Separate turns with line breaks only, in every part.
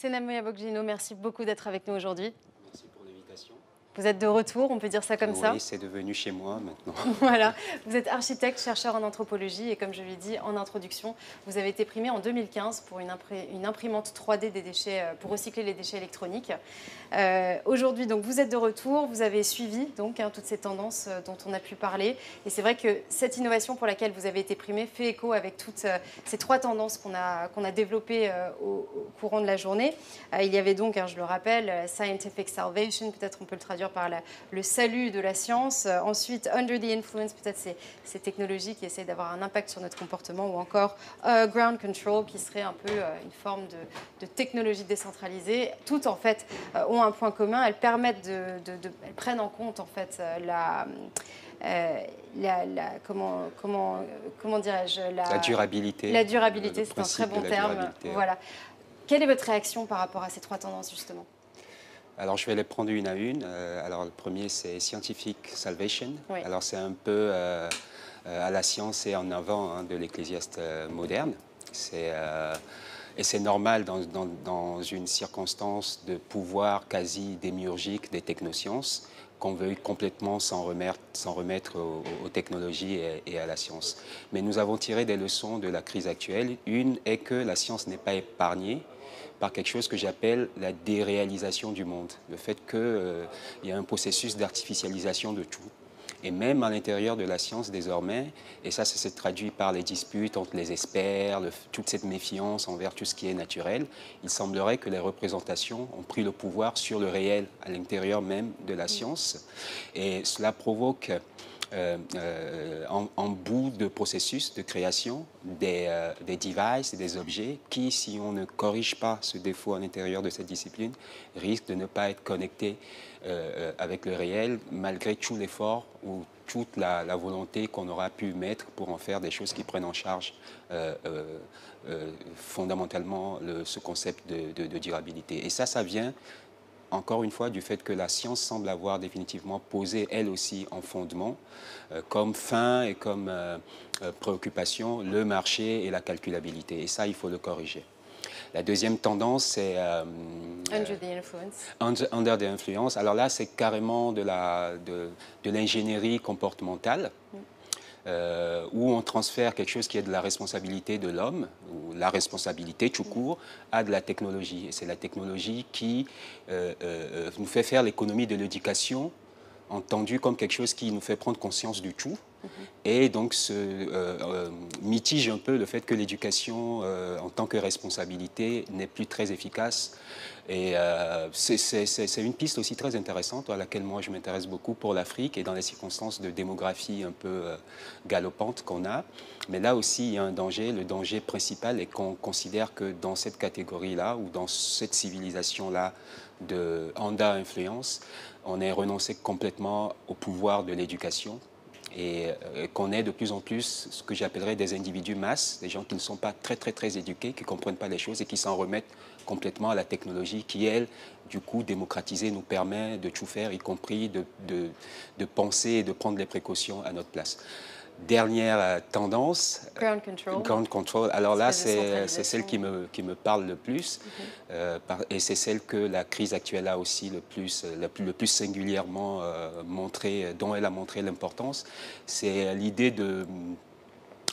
Senamoya Bogino, merci beaucoup d'être avec nous aujourd'hui.
Merci pour l'invitation.
Vous êtes de retour, on peut dire ça comme ça?
Oui, c'est devenu chez moi maintenant.
Voilà, vous êtes architecte, chercheur en anthropologie et comme je l'ai dit en introduction, vous avez été primé en 2015 pour une imprimante 3D des déchets, pour recycler les déchets électroniques. Aujourd'hui, donc, vous êtes de retour, vous avez suivi donc, toutes ces tendances dont on a pu parler. Et c'est vrai que cette innovation pour laquelle vous avez été primé fait écho avec toutes ces trois tendances qu'on a développées au courant de la journée. Il y avait donc, je le rappelle, Scientific Salvation, peut-être on peut le traduire par le salut de la science. Ensuite, Under the Influence, peut-être ces technologies qui essaient d'avoir un impact sur notre comportement, ou encore Ground Control, qui serait un peu une forme de technologie décentralisée. Toutes, en fait, ont un point commun. Elles permettent elles prennent en compte, en fait, comment dirais-je,
la durabilité.
La durabilité, c'est un très bon terme. Voilà. Quelle est votre réaction par rapport à ces trois tendances, justement?
Alors, je vais les prendre une à une. Alors, le premier, c'est Scientific Salvation.
Oui.
Alors, c'est un peu à la science et en avant de l'ecclésiaste moderne. Et c'est normal dans une circonstance de pouvoir quasi démiurgique des technosciences qu'on veuille complètement s'en remettre aux technologies et à la science. Mais nous avons tiré des leçons de la crise actuelle. Une est que la science n'est pas épargnée par quelque chose que j'appelle la déréalisation du monde. Le fait qu'il y a un processus d'artificialisation de tout. Et même à l'intérieur de la science désormais, et ça s'est traduit par les disputes entre les experts, toute cette méfiance envers tout ce qui est naturel, il semblerait que les représentations ont pris le pouvoir sur le réel à l'intérieur même de la science. Et cela provoque en bout de processus de création des devices, des objets qui, si on ne corrige pas ce défaut à l'intérieur de cette discipline, risquent de ne pas être connectés avec le réel, malgré tout l'effort ou toute la volonté qu'on aura pu mettre pour en faire des choses qui prennent en charge fondamentalement ce concept de durabilité. Et ça vient encore une fois du fait que la science semble avoir définitivement posé, elle aussi, en fondement, comme fin et comme préoccupation, le marché et la calculabilité. Et ça, il faut le corriger. La deuxième tendance, c'est
Under the Influence.
Under the Influence. Alors là, c'est carrément de l'ingénierie comportementale. Où on transfère quelque chose qui est de la responsabilité de l'homme, ou la responsabilité tout court, à de la technologie. Et c'est la technologie qui nous fait faire l'économie de l'éducation, entendue comme quelque chose qui nous fait prendre conscience du tout, et donc mitige un peu le fait que l'éducation en tant que responsabilité n'est plus très efficace. Et c'est une piste aussi très intéressante à laquelle moi je m'intéresse beaucoup pour l'Afrique et dans les circonstances de démographie un peu galopante qu'on a. Mais là aussi il y a un danger. Le danger principal est qu'on considère que dans cette catégorie-là ou dans cette civilisation-là de under-influence, on est renoncé complètement au pouvoir de l'éducation et qu'on ait de plus en plus ce que j'appellerais des individus masses, des gens qui ne sont pas très éduqués, qui ne comprennent pas les choses et qui s'en remettent complètement à la technologie qui, elle, du coup, démocratisée, nous permet de tout faire, y compris de penser et de prendre les précautions à notre place. Dernière tendance, Ground Control. Alors là, c'est celle qui me parle le plus et c'est celle que la crise actuelle a aussi le plus singulièrement montré, dont elle a montré l'importance. C'est l'idée de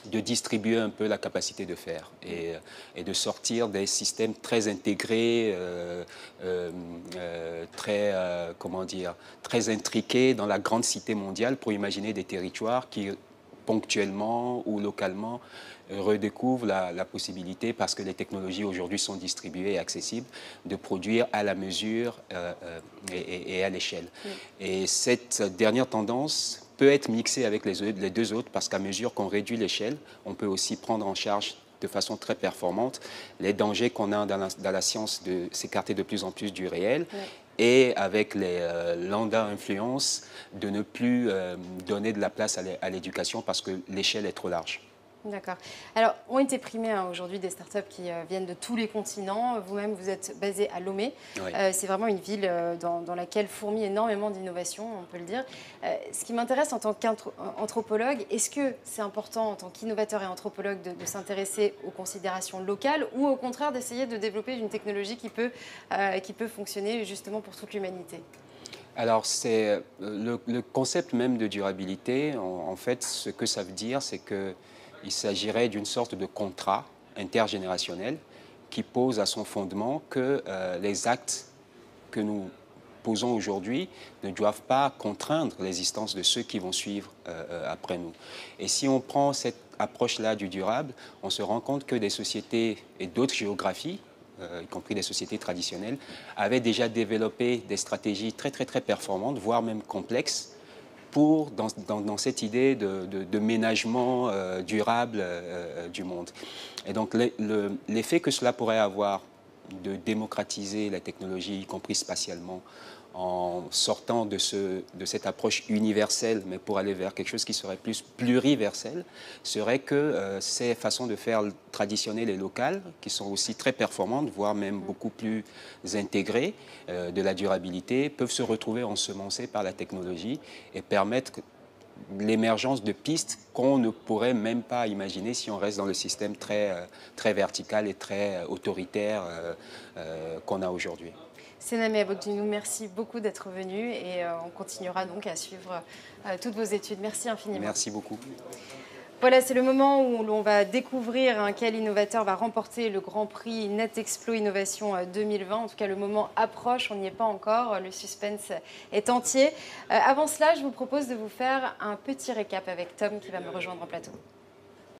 distribuer un peu la capacité de faire et de sortir des systèmes très intégrés, très intriqués dans la grande cité mondiale pour imaginer des territoires qui ponctuellement ou localement redécouvrent la possibilité, parce que les technologies aujourd'hui sont distribuées et accessibles, de produire à la mesure et à l'échelle. Et cette dernière tendance peut être mixée avec les deux autres, parce qu'à mesure qu'on réduit l'échelle, on peut aussi prendre en charge de façon très performante les dangers qu'on a dans la science de s'écarter de plus en plus du réel. Et avec l'under-influence, de ne plus donner de la place à l'éducation parce que l'échelle est trop large.
D'accord. Alors, ont été primées aujourd'hui des startups qui viennent de tous les continents. Vous-même, vous êtes basé à Lomé.
Oui.
C'est vraiment une ville dans laquelle fourmille énormément d'innovation, on peut le dire. Ce qui m'intéresse en tant qu'anthropologue, est-ce que c'est important en tant qu'innovateur et anthropologue de s'intéresser aux considérations locales ou au contraire d'essayer de développer une technologie qui peut fonctionner justement pour toute l'humanité?
Alors, c'est le concept même de durabilité, en fait, ce que ça veut dire, c'est qu'il s'agirait d'une sorte de contrat intergénérationnel qui pose à son fondement que les actes que nous posons aujourd'hui ne doivent pas contraindre l'existence de ceux qui vont suivre après nous. Et si on prend cette approche-là du durable, on se rend compte que des sociétés et d'autres géographies, y compris des sociétés traditionnelles, avaient déjà développé des stratégies très performantes, voire même complexes, pour, dans cette idée de ménagement durable du monde. Et donc l'effet que cela pourrait avoir de démocratiser la technologie, y compris spatialement, en sortant de cette approche universelle, mais pour aller vers quelque chose qui serait plus pluriversel, serait que ces façons de faire traditionnelles et locales, qui sont aussi très performantes, voire même beaucoup plus intégrées de la durabilité, peuvent se retrouver ensemencées par la technologie et permettre l'émergence de pistes qu'on ne pourrait même pas imaginer si on reste dans le système très vertical et très autoritaire qu'on a aujourd'hui.
Senamé Aboukdinou, merci beaucoup d'être venu et on continuera donc à suivre toutes vos études. Merci infiniment.
Merci beaucoup.
Voilà, c'est le moment où l'on va découvrir quel innovateur va remporter le Grand Prix NetExplo Innovation 2020. En tout cas, le moment approche, on n'y est pas encore, le suspense est entier. Avant cela, je vous propose de vous faire un petit récap avec Tom qui va me rejoindre en plateau.